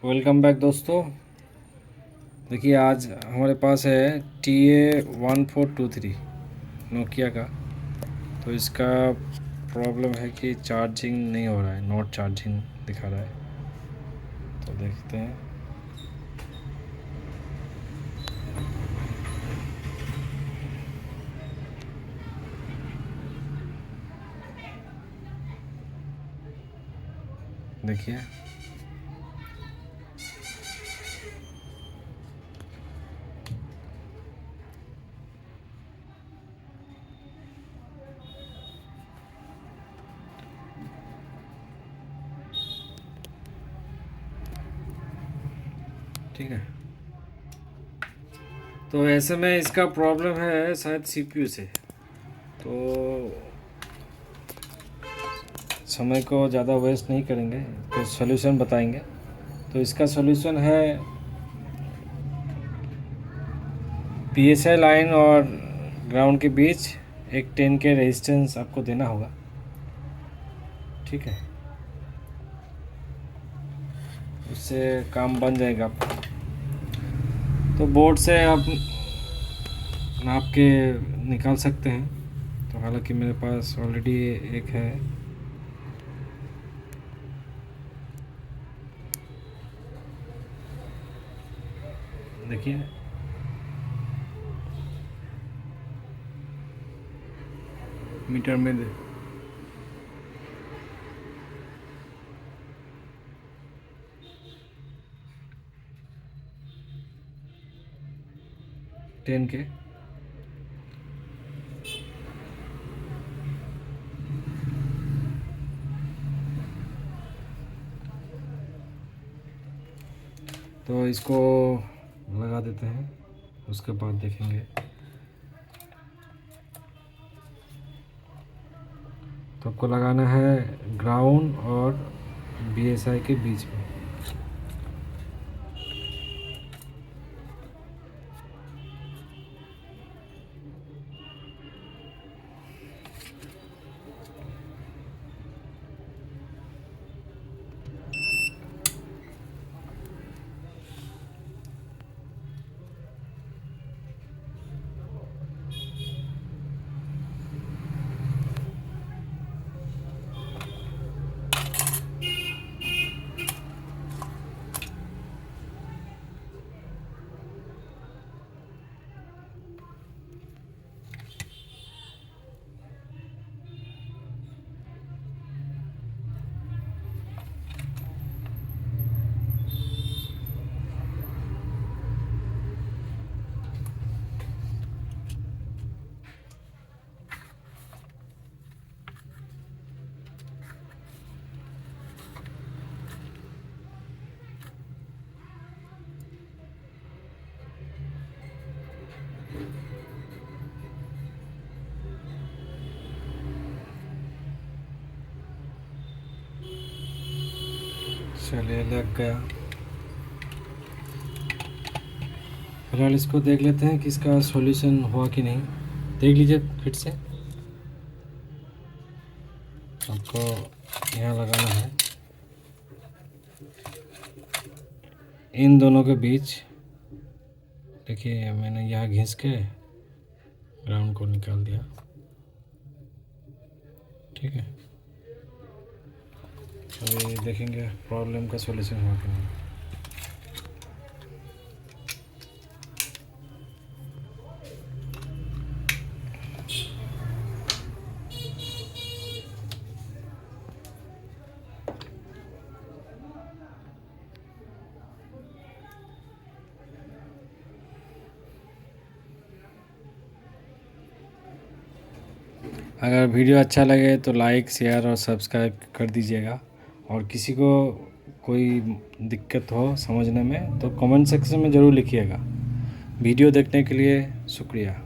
Welcome back दोस्तों। देखिए आज हमारे पास है TA1423 नोकिया का। तो इसका प्रॉब्लम है कि चार्जिंग नहीं हो रहा है, नॉट चार्जिंग दिखा रहा है। तो देखते हैं। देखिए ठीक है। तो ऐसे में इसका प्रॉब्लम है शायद CPU से। तो समय को ज़्यादा वेस्ट नहीं करेंगे, तो सॉल्यूशन बताएंगे। तो इसका सॉल्यूशन है PSI लाइन और ग्राउंड के बीच एक 10 के रेजिस्टेंस आपको देना होगा। ठीक है, उससे काम बन जाएगा आपका। तो बोर्ड से आप नाप के निकाल सकते हैं। तो हालांकि मेरे पास ऑलरेडी एक है। देखिए मीटर में 10 के। तो इसको लगा देते हैं, उसके बाद देखेंगे। तो आपको लगाना है ग्राउंड और BSI के बीच में। चलिए लग गया। फिलहाल इसको देख लेते हैं कि इसका सॉल्यूशन हुआ कि नहीं। देख लीजिए फिर से। आपको यहाँ लगाना है इन दोनों के बीच। देखिए मैंने यहाँ घिस के ग्राउंड को निकाल दिया। ठीक है, अभी देखेंगे प्रॉब्लम का सॉल्यूशन हुआ कि नहीं। अगर वीडियो अच्छा लगे तो लाइक शेयर और सब्सक्राइब कर दीजिएगा। और किसी को कोई दिक्कत हो समझने में तो कमेंट सेक्शन में ज़रूर लिखिएगा। वीडियो देखने के लिए शुक्रिया।